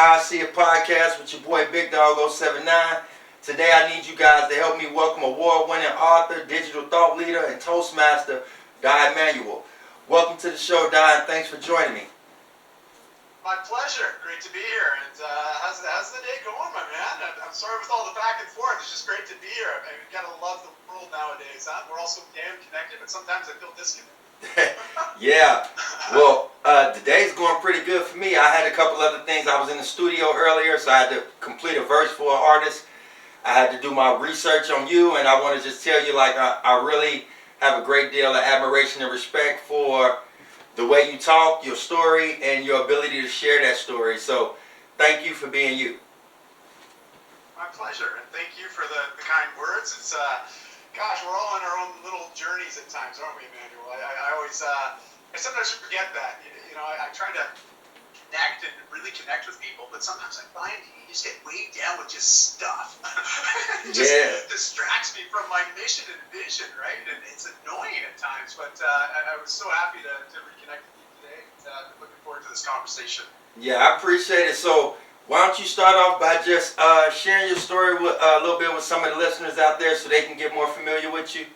How I See It podcast with your boy Big Dawg079. Today I need you guys to help me welcome award-winning author, digital thought leader, and Toastmaster, Dai Manuel. Welcome to the show, Dai, and thanks for joining me. My pleasure. Great to be here. And how's the day going, my man? I'm sorry with all the back and forth. It's just great to be here. I mean, we gotta love the world nowadays, huh? We're all so damn connected, but sometimes I feel disconnected. Yeah. Well, the day's going pretty good for me. I had a couple other things. I was in the studio earlier, so I had to complete a verse for an artist. I had to do my research on you, and I want to just tell you, like, I really have a great deal of admiration and respect for the way you talk, your story, and your ability to share that story. So thank you for being you. My pleasure, and thank you for the kind words. It's gosh, we're all on our own little journeys at times, aren't we, Emmanuel? I always I sometimes forget that. You know, I try to connect and really connect with people, but sometimes I find you just get weighed down with just stuff. It just distracts me from my mission and vision, right? And it's annoying at times, but I was so happy to reconnect with you today. Looking forward to this conversation. Yeah, I appreciate it. So why don't you start off by just sharing your story with, a little bit with some of the listeners out there so they can get more familiar with you?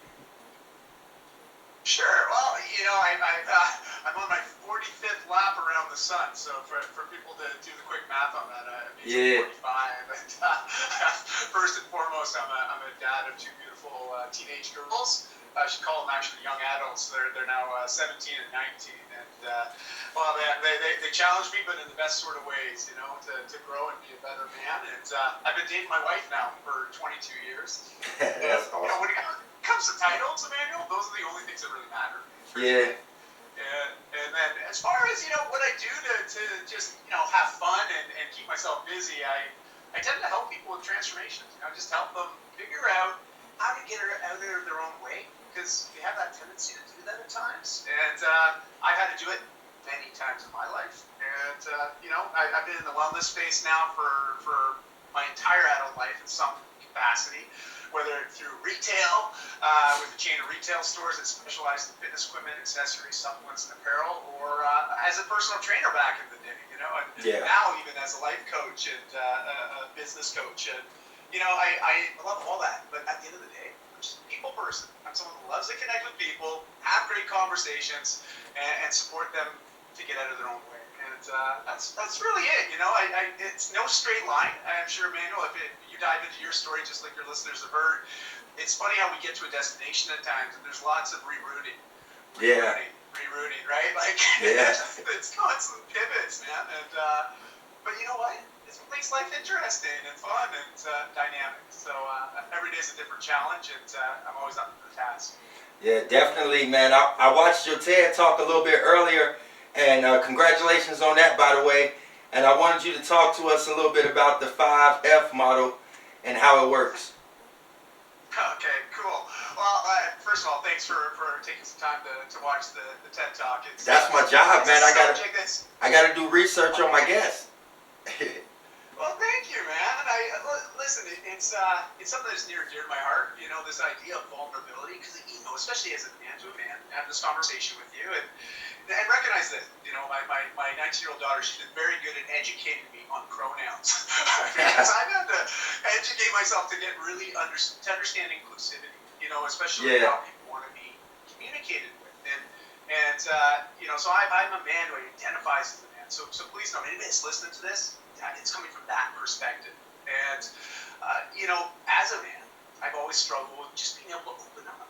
Sure. Well, you know, I'm on my 45th lap around the sun, so for people to do the quick math on that, I'm 45. And, first and foremost, I'm a dad of two beautiful teenage girls. I should call them actually young adults. They're now 17 and 19, and well, they challenge me, but in the best sort of ways, you know, to grow and be a better man. And I've been dating my wife now for 22 years. That's awesome. You know, when it comes to titles, Emmanuel, those are the only things that really matter. Yeah. And then as far as, you know, what I do to just, you know, have fun and keep myself busy, I tend to help people with transformations. You know, just help them figure out how to get out of their own way, because we have that tendency to do that at times. And I've had to do it many times in my life. And, you know, I've been in the wellness space now for my entire adult life in some capacity, whether through retail, with a chain of retail stores that specialize in fitness equipment, accessories, supplements, and apparel, or as a personal trainer back in the day, you know, and now even as a life coach and a business coach. And, you know, I love all that, but at the end of the day, I'm just a people person. I'm someone who loves to connect with people, have great conversations, and support them to get out of their own way. And that's really it. You know, it's no straight line. I'm sure, Emmanuel, if you dive into your story, just like your listeners have heard, it's funny how we get to a destination at times, and there's lots of rerouting, right? Like, it's constant pivots, man. And but you know what? It's what makes life interesting and fun and dynamic. So every day is a different challenge, and I'm always up for the task. Yeah, definitely, man. I watched your TED talk a little bit earlier, and congratulations on that, by the way. And I wanted you to talk to us a little bit about the 5F model and how it works. Okay, cool. Well, first of all, thanks for taking some time to watch the TED talk. That's my job, man. I gotta do research on my guests. Well, thank you, man. And listen, it's something that's near and dear to my heart. You know, this idea of vulnerability, because, you know, especially as a man to a man, have this conversation with you and recognize that, you know, my 19-year-old daughter, she's been very good at educating me on pronouns. Because I've had to educate myself to get really to understand inclusivity, you know, especially how people want to be communicated with. And you know, so I'm a man who identifies as a man. So please know, anybody that's listening to this, it's coming from that perspective. And, you know, as a man, I've always struggled with just being able to open up.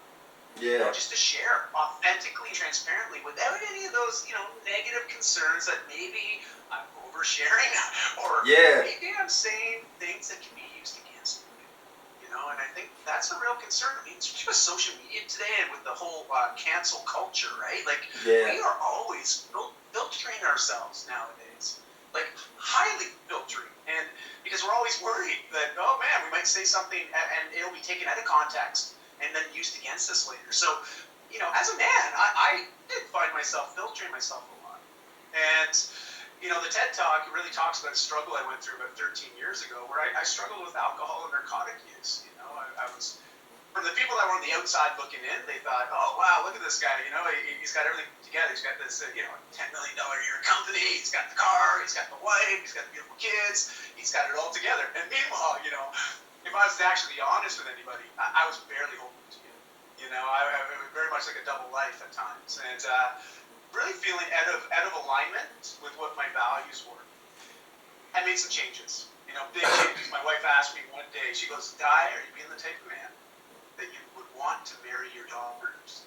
You know, just to share authentically, transparently, without any of those, you know, negative concerns that maybe I'm oversharing or maybe I'm saying things that can be used against me. You know, and I think that's a real concern. I mean, especially with social media today and with the whole cancel culture, right? Like, we are always filtering ourselves nowadays, like highly filtering, and because we're always worried that, oh man, we might say something and it'll be taken out of context and then used against us later. So, you know, as a man, I did find myself filtering myself a lot. And, you know, the TED Talk really talks about a struggle I went through about 13 years ago where I struggled with alcohol and narcotic use. You know, I was, from the people that were on the outside looking in, they thought, oh wow, look at this guy. You know, he's got everything together. He's got this, $10 million a year company. He's got the car. He's got the wife. He's got the beautiful kids. He's got it all together. And meanwhile, if I was to actually be honest with anybody, I was barely holding it together. I was very much like a double life at times, and really feeling out of alignment with what my values were. I made some changes. Big changes. My wife asked me one day, she goes, Dai, are you being the type of man that you would want to marry your daughters?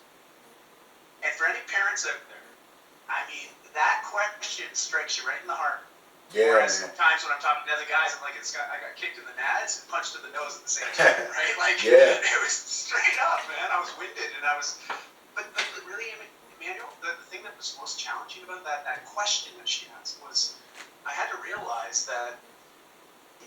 And for any parents out there, I mean, that question strikes you right in the heart. Yeah. Whereas sometimes when I'm talking to other guys, I'm like, I got kicked in the nads and punched in the nose at the same time, right? Like, yeah. It was straight up, man. I was winded, and but really, Emmanuel, the thing that was most challenging about that question that she asked was, I had to realize that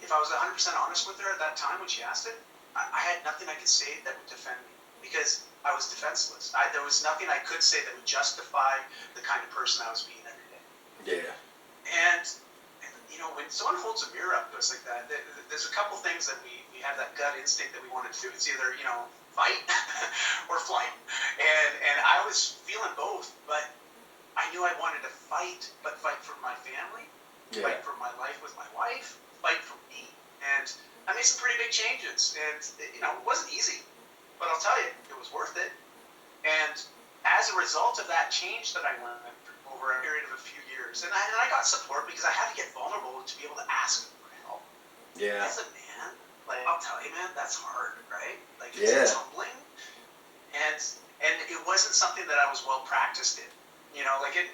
if I was 100% honest with her at that time when she asked it, I had nothing I could say that would defend me, because I was defenseless. There was nothing I could say that would justify the kind of person I was being every day. Yeah. And when someone holds a mirror up to us like that, there's a couple things that we have that gut instinct that we want to do. It's either, fight or flight. And I was feeling both, but I knew I wanted to fight, but fight for my family, fight for my life with my wife, fight for me. And I made some pretty big changes, and it wasn't easy, but I'll tell you, it was worth it. And as a result of that change that I went through over a period of a few years, and I got support because I had to get vulnerable to be able to ask for help. Yeah. As a man, I'll tell you, man, that's hard, right? Yeah. It's humbling, and it wasn't something that I was well practiced in.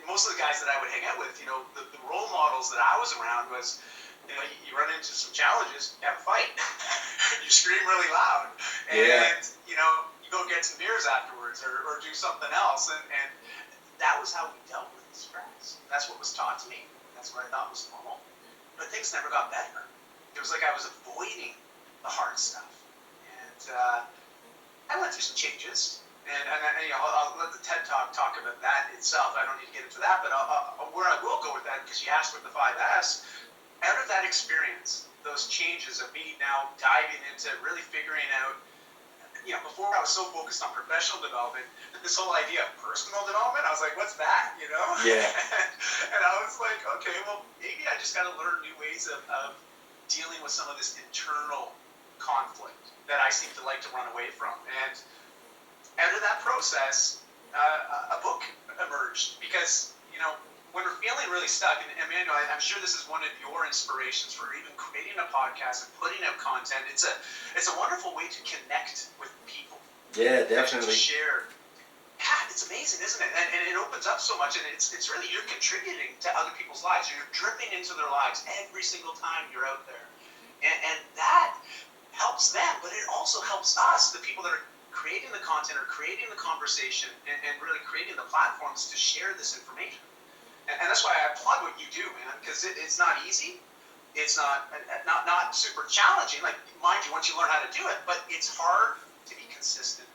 Most of the guys that I would hang out with, the role models that I was around was, you run into some challenges, you have a fight, you scream really loud, and you go get some beers afterwards or do something else, and that was how we dealt with the stress. That's what was taught to me. That's what I thought was normal. But things never got better. It was like I was avoiding the hard stuff, and I went through some changes. And I'll let the TED Talk about that itself. I don't need to get into that, but where I will go with that, because you asked with the 5S, out of that experience, those changes of me now diving into really figuring out, before I was so focused on professional development, this whole idea of personal development, I was like, what's that, Yeah. and I was like, okay, well, maybe I just got to learn new ways of dealing with some of this internal conflict that I seem to like to run away from. And out of that process, a book emerged, because, when we're feeling really stuck, and Emmanuel, I'm sure this is one of your inspirations for even creating a podcast and putting out content. It's a wonderful way to connect with people. Yeah, definitely. To share. Yeah, it's amazing, isn't it? And it opens up so much, and it's really, you're contributing to other people's lives. You're dripping into their lives every single time you're out there. And that helps them, but it also helps us, the people that are creating the content or creating the conversation and really creating the platforms to share this information. And that's why I applaud what you do, man, because it's not easy. It's not super challenging. Like, mind you, once you learn how to do it, but it's hard to be consistent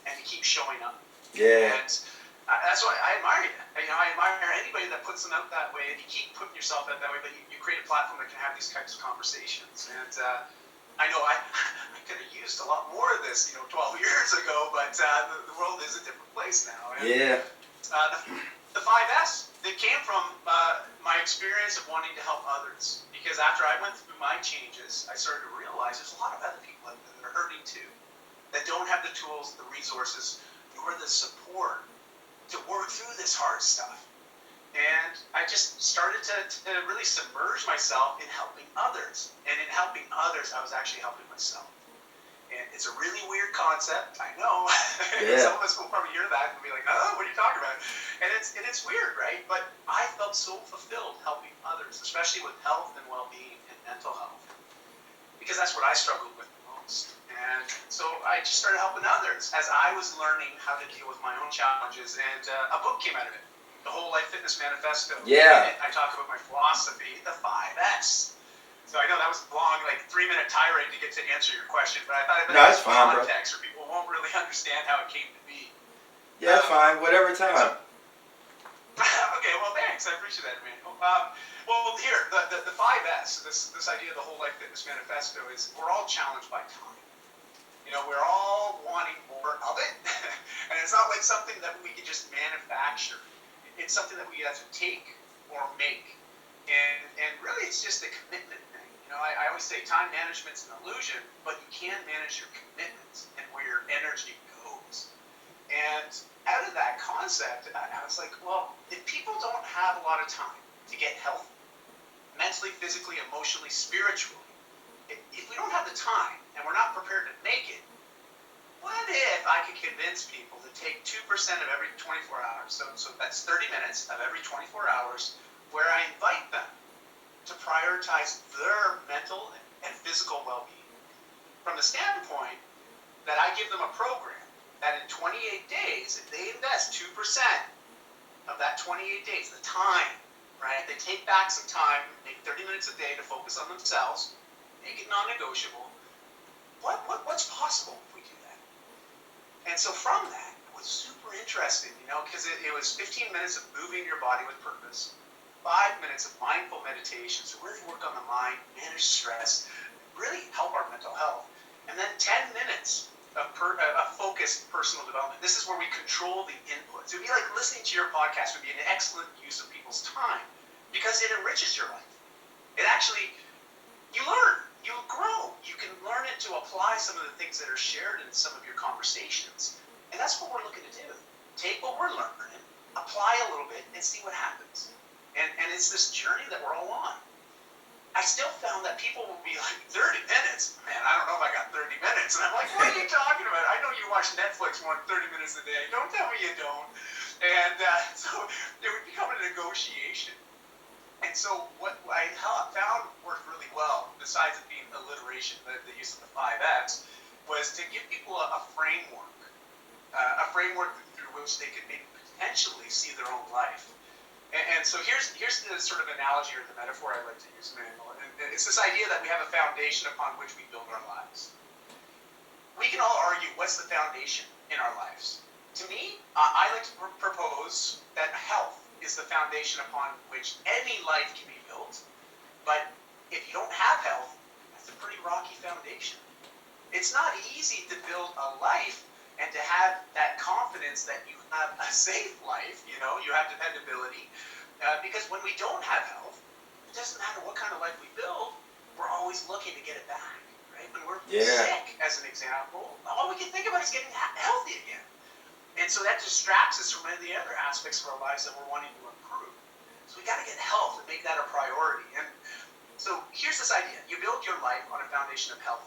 and to keep showing up. Yeah. And that's why I admire you. I admire anybody that puts them out that way, and you keep putting yourself out that way, but you create a platform that can have these types of conversations. And I know I could have used a lot more of this, 12 years ago, but the world is a different place now. And, Yeah. The 5S, it came from my experience of wanting to help others. Because after I went through my changes, I started to realize there's a lot of other people out there that are hurting too, that don't have the tools, the resources, nor the support to work through this hard stuff. And I just started to really submerge myself in helping others. And in helping others, I was actually helping myself. And it's a really weird concept, I know. Yeah. Some of us will probably hear that and be like, oh, what are you talking about? And it's weird, right? But I felt so fulfilled helping others, especially with health and well-being and mental health. Because that's what I struggled with the most. And so I just started helping others as I was learning how to deal with my own challenges. And a book came out of it, The Whole Life Fitness Manifesto. Yeah. And I talk about my philosophy, the 5S. So I know that was a long, 3-minute tirade to get to answer your question, but I thought I'd No, it's fine, bro. context, or people won't really understand how it came to be. Yeah, it's fine. Whatever time. Okay, well, thanks. I appreciate that, Emmanuel. Well, here, the 5S, this idea of the Whole Life Fitness Manifesto is we're all challenged by time. We're all wanting more it's not like something that we can just manufacture. It's something that we have to take or make. And really, it's just a commitment thing. You know, I always say time management's an illusion, but you can manage your commitments and where your energy goes. And out of that concept, I was like, well, if people don't have a lot of time to get healthy, mentally, physically, emotionally, spiritually, if we don't have the time and we're not prepared to make it, what if I could convince people to take 2% of every 24 hours, so that's 30 minutes of every 24 hours, where I invite them to prioritize their mental and physical well-being from the standpoint that I give them a program that in 28 days, if they invest 2% of that 28 days, the time, right? They take back some time, make 30 minutes a day to focus on themselves, make it non-negotiable. What's possible if we do that? And so from that, it was super interesting, you know, because it was 15 minutes of moving your body with purpose, 5 minutes of mindful meditation, so really work on the mind, manage stress, really help our mental health, and then 10 minutes of focused personal development. This is where we control the inputs. It would be like listening to your podcast would be an excellent use of people's time because it enriches your life. It actually, you learn. You grow. You can learn it to apply some of the things that are shared in some of your conversations. And that's what we're looking to do. Take what we're learning, apply a little bit, and see what happens. And it's this journey that we're all on. I still found that people will be like, 30 minutes? Man, I don't know if I got 30 minutes. And I'm like, what are you talking about? I know you watch Netflix more than 30 minutes a day. Don't tell me you don't. And so it would become a negotiation. And so what I found worked really well, besides it being alliteration, the use of the 5Fs, was to give people a framework through which they could maybe potentially see their own life. And so here's the sort of analogy or the metaphor I like to use, Manuel. And it's this idea that we have a foundation upon which we build our lives. We can all argue what's the foundation in our lives. To me, I like to propose that health is the foundation upon which any life can be built. But if you don't have health, that's a pretty rocky foundation. It's not easy to build a life and to have that confidence that you have a safe life, you know, you have dependability. Because when we don't have health, it doesn't matter what kind of life we build, we're always looking to get it back, right? When we're sick, as an example, all we can think about is getting healthy again. And so that distracts us from any of the other aspects of our lives that we're wanting to improve. So we got to get health and make that a priority. And so here's this idea. You build your life on a foundation of health.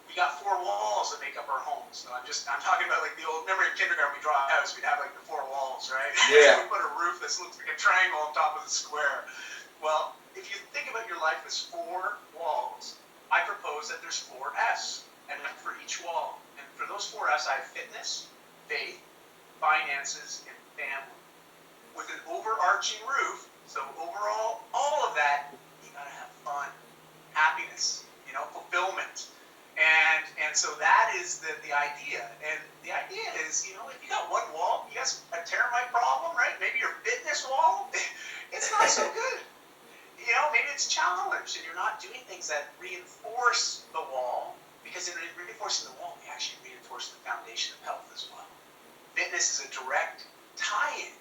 We got 4 walls that make up our homes. So I'm talking about like the old, remember in kindergarten we draw a house, we'd have like the 4 walls, right? Yeah. We put a roof that looks like a triangle on top of the square. Well, if you think about your life as 4 walls, I propose that there's 4 F's, and for each wall. And for those 4 F's, I have fitness, faith, finances, and family. With an overarching roof, so overall, all of that, you gotta have fun, happiness, you know, fulfillment. And so that is the idea. And the idea is, you know, if you got 1 wall, you got a termite problem, right? Maybe your fitness wall, it's not so good. You know, maybe it's challenged and you're not doing things that reinforce the wall, because in reinforcing the wall, we actually reinforce the foundation of health as well. Fitness is a direct tie-in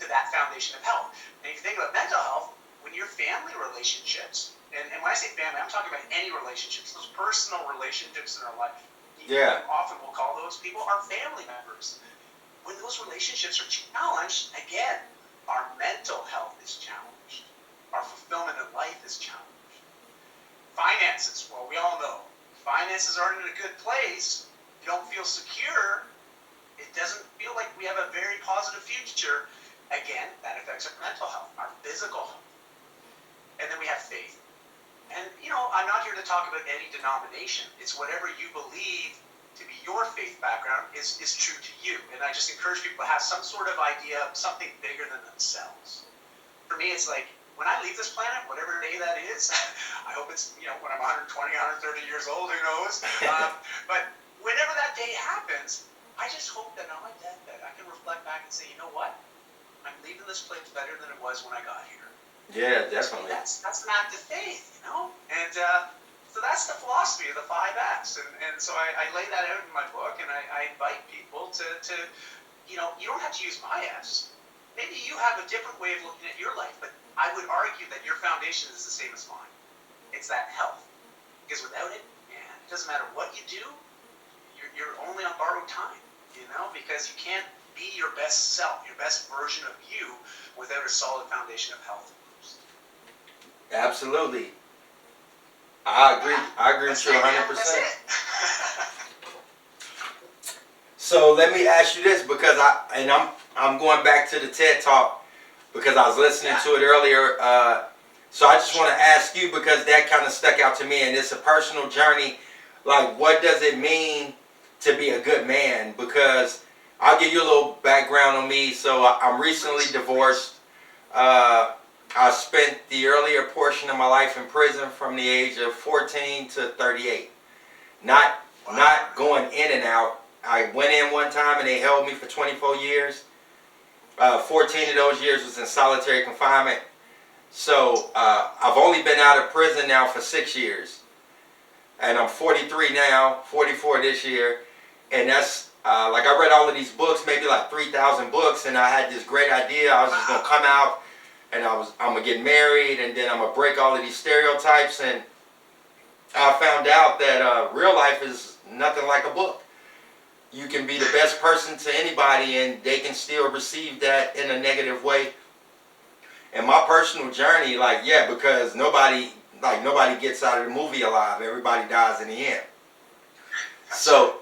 to that foundation of health. And if you think about mental health, when your family relationships, and when I say family, I'm talking about any relationships, those personal relationships in our life. Yeah. Often we'll call those people our family members. When those relationships are challenged, again, our mental health is challenged. Our fulfillment of life is challenged. Finances, well, we all know, finances aren't in a good place. You don't feel secure. It doesn't feel like we have a very positive future. Again, that affects our mental health, our physical health. And then we have faith. And, you know, I'm not here to talk about any denomination. It's whatever you believe to be your faith background is true to you. And I just encourage people to have some sort of idea of something bigger than themselves. For me, it's like, when I leave this planet, whatever day that is, I hope it's, you know, when I'm 120, 130 years old, who knows? But whenever that day happens, I just hope that on my deathbed, I can reflect back and say, you know what? I'm leaving this place better than it was when I got here. Yeah, definitely. That's an act of faith, you know? And So that's the philosophy of the 5S, and so I lay that out in my book, and I invite people to you don't have to use my S. Maybe you have a different way of looking at your life, but I would argue that your foundation is the same as mine. It's that health. Because without it, man, it doesn't matter what you do, you're only on borrowed time, because you can't be your best self, your best version of you, without a solid foundation of health. Absolutely. I agree with you 100%. That's it. So let me ask you this, because I'm going back to the TED Talk because I was listening to it earlier. So I just want to ask you, because that kind of stuck out to me, and it's a personal journey. Like, what does it mean to be a good man? Because I'll give you a little background on me. So I'm recently divorced. I spent the earlier portion of my life in prison from the age of 14 to 38. Not going in and out. I went in one time and they held me for 24 years. 14 of those years was in solitary confinement. So I've only been out of prison now for 6 years. And I'm 43 now, 44 this year. And that's, like, I read all of these books, maybe like 3,000 books, and I had this great idea. I was just going to come out and I'm going to get married, and then I'm going to break all of these stereotypes. And I found out that real life is nothing like a book. You can be the best person to anybody and they can still receive that in a negative way. And my personal journey, because nobody gets out of the movie alive. Everybody dies in the end. So,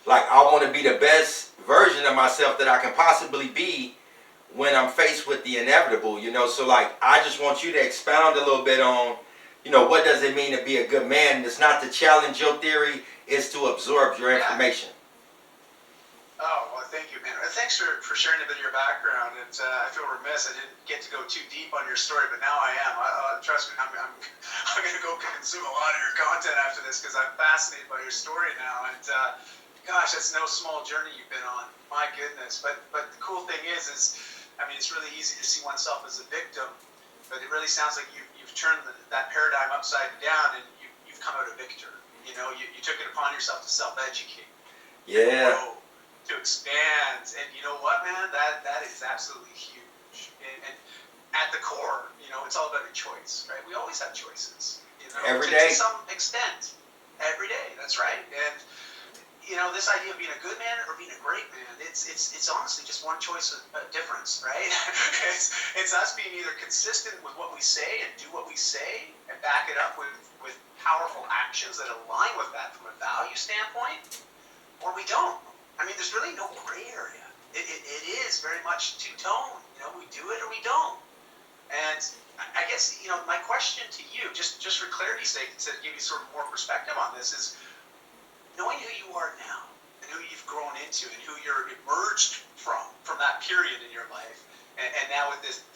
I want to be the best version of myself that I can possibly be when I'm faced with the inevitable, So, I just want you to expound a little bit on, what does it mean to be a good man? And it's not to challenge your theory, it's to absorb your information. Oh, well, thank you, man. Thanks for sharing a bit of your background. And I feel remiss. I didn't get to go too deep on your story, but now I am. Trust me, I'm going to go consume a lot of your content after this because I'm fascinated by your story now. And gosh, that's no small journey you've been on. My goodness. But the cool thing is it's really easy to see oneself as a victim, but it really sounds like you've turned that paradigm upside down and you've come out a victor. You took it upon yourself to self-educate. Yeah. To expand, and you know what, man, that is absolutely huge. And at the core, it's all about a choice, right? We always have choices, every day, to some extent, every day. That's right. And this idea of being a good man or being a great man, it's honestly just one choice of difference, right? it's us being either consistent with what we say and do what we say and back it up with powerful actions that align with that from a value standpoint, or we don't. There's really no gray area. It is very much two-tone. We do it or we don't. And I guess, my question to you, just for clarity's sake, to give you sort of more perspective on this, is knowing who you are now and who you've grown into and who you're emerged from that period in your life, and now with this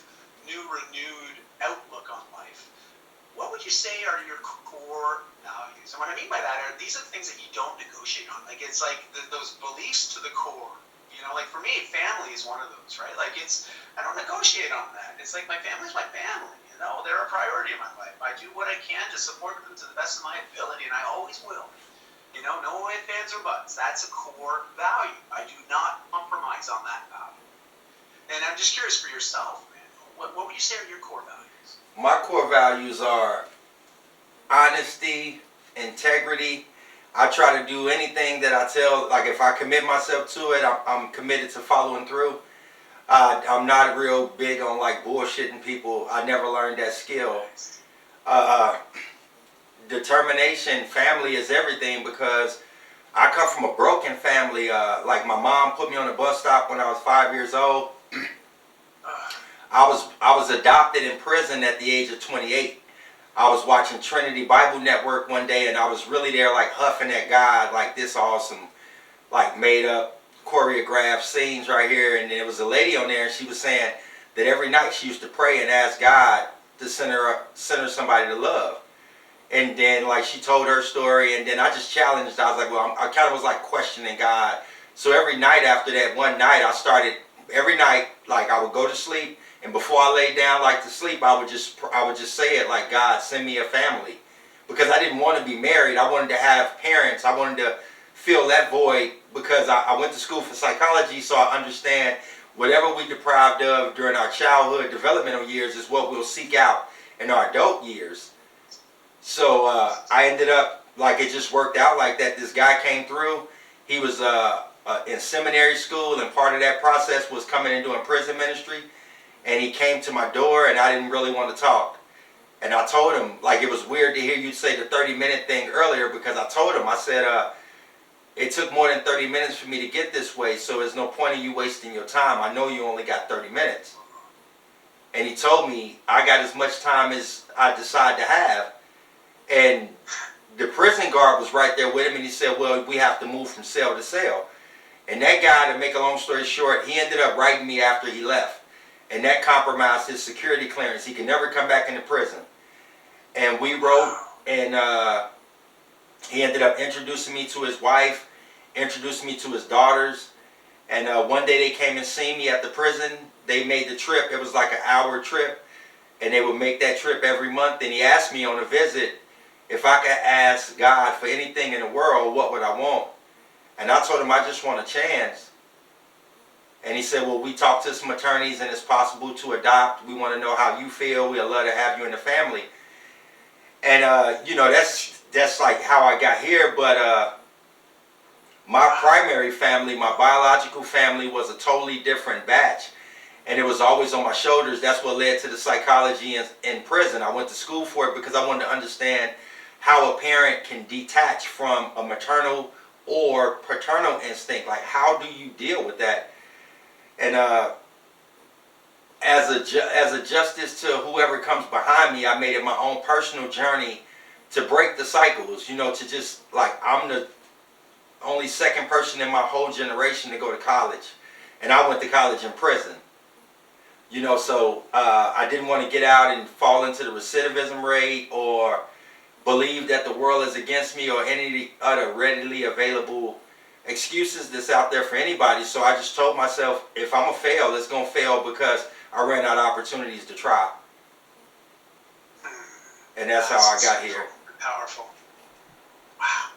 new, renewed outlook on life, what would you say are your core values? And what I mean by that are these are the things that you don't negotiate on. It's like those beliefs to the core. For me, family is one of those, right? I don't negotiate on that. It's like my family's my family. They're a priority in my life. I do what I can to support them to the best of my ability, and I always will. No ifs, ands, or buts. That's a core value. I do not compromise on that value. And I'm just curious for yourself, man. What would you say are your core values? My core values are honesty, integrity. I try to do anything that I tell, if I commit myself to it, I'm committed to following through. I'm not real big on bullshitting people. I never learned that skill. Determination, family is everything, because I come from a broken family. My mom put me on a bus stop when I was 5 years old. I was adopted in prison at the age of 28. I was watching Trinity Bible Network one day, and I was really there huffing at God, this awesome, made up, choreographed scenes right here. And there was a lady on there, and she was saying that every night she used to pray and ask God to send her somebody to love. And then she told her story, and then I just challenged. I was I kind of was questioning God. So every night after that one night, I started every night, I would go to sleep, and before I lay down to sleep, I would just say it God, send me a family. because I didn't want to be married. I wanted to have parents. I wanted to fill that void because I went to school for psychology, so I understand whatever we deprived of during our childhood developmental years is what we'll seek out in our adult years. So I ended up, like, it just worked out like that. This guy came through. He was in seminary school, and part of that process was coming and doing prison ministry. And he came to my door, and I didn't really want to talk. And I told him, like, it was weird to hear you say the 30-minute thing earlier, because I told him, I said, it took more than 30 minutes for me to get this way, so there's no point in you wasting your time. I know you only got 30 minutes. And he told me, I got as much time as I decide to have. And the prison guard was right there with him, and he said, well, we have to move from cell to cell. And that guy, to make a long story short, he ended up writing me after he left. And that compromised his security clearance. He could never come back into prison. And we wrote, and he ended up introducing me to his wife, introduced me to his daughters. And one day they came and seen me at the prison. They made the trip. It was like an hour trip. And they would make that trip every month. And he asked me on a visit, if I could ask God for anything in the world, what would I want? And I told him I just want a chance. And he said, well, we talked to some attorneys and it's possible to adopt. We want to know how you feel. We'd love to have you in the family. And, that's like how I got here. But my primary family, my biological family, was a totally different batch. And it was always on my shoulders. That's what led to the psychology in prison. I went to school for it because I wanted to understand how a parent can detach from a maternal or paternal instinct. Like, how do you deal with that? And as a justice to whoever comes behind me, I made it my own personal journey to break the cycles. To just, like, I'm the only second person in my whole generation to go to college, and I went to college in prison. So I didn't want to get out and fall into the recidivism rate or believe that the world is against me or any other readily available excuses that's out there for anybody. So I just told myself, if I'm going to fail, it's going to fail because I ran out of opportunities to try. And that's how I got here. Powerful. Wow.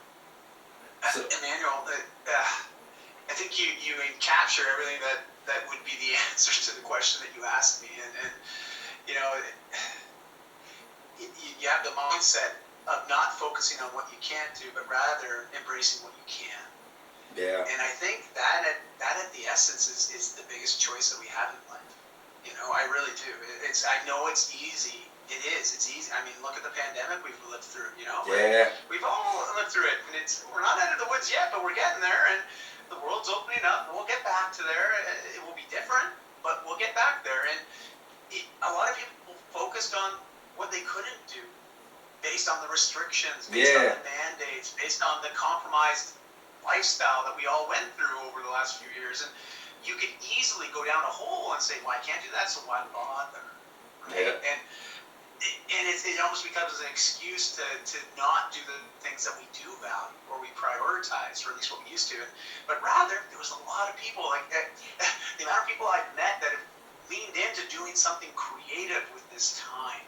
So, Emmanuel, I think you capture everything that would be the answer to the question that you asked me. And you have the mindset of not focusing on what you can't do, but rather embracing what you can. yeah. And I think that at the essence is the biggest choice that we have in life. I really do. I know it's easy. It is. It's easy. I mean, look at the pandemic we've lived through. Yeah. We've all lived through it, and we're not out of the woods yet, but we're getting there, and the world's opening up, and we'll get back to there. It will be different, but we'll get back there. And a lot of people focused on what they couldn't do, based on the restrictions, based on the mandates, based on the compromised lifestyle that we all went through over the last few years. And you could easily go down a hole and say, well, I can't do that, so why bother? Right? Yeah. And it almost becomes an excuse to not do the things that we do value or we prioritize, or at least what we used to. But rather, there was a lot of people, like the amount of people I've met that have leaned into doing something creative with this time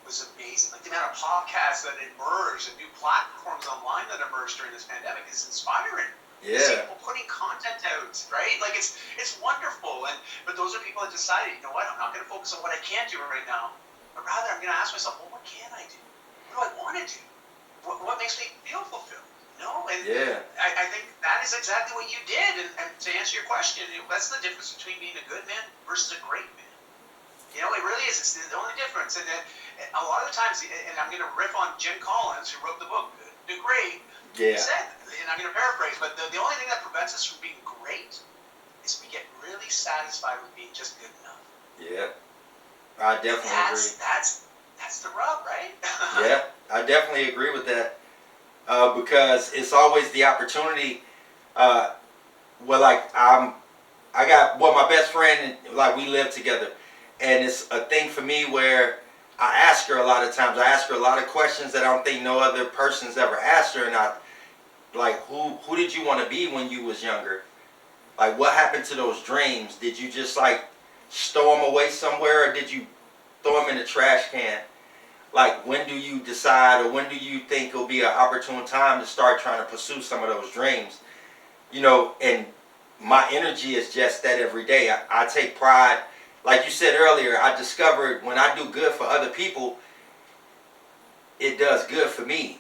was amazing. Like the amount of podcasts that emerged and new platforms online that emerged during this pandemic is inspiring. Yeah. See people putting content out, right? Like it's wonderful. But those are people that decided, you know what, I'm not going to focus on what I can't do right now. But rather, I'm going to ask myself, well, what can I do? What do I want to do? What makes me feel fulfilled? And I think that is exactly what you did. And to answer your question, that's the difference between being a good man versus a great man. It really is. It's the only difference. And a lot of the times, and I'm going to riff on Jim Collins, who wrote the book Good to Great. Yeah. He said, and I'm going to paraphrase, but the only thing that prevents us from being great is we get really satisfied with being just good enough. Yeah. I definitely agree. That's the rub, right? Yeah, I definitely agree with that. Because it's always the opportunity. My best friend, like, we live together, and it's a thing for me where I ask her a lot of times. I ask her a lot of questions that I don't think no other person's ever asked her, and who did you want to be when you was younger? Like, what happened to those dreams? Did you just stow them away somewhere, or did you throw them in the trash can? like, when do you decide, or when do you think it'll be an opportune time to start trying to pursue some of those dreams? You know, and my energy is just that every day. I take pride. Like you said earlier, I discovered when I do good for other people, it does good for me.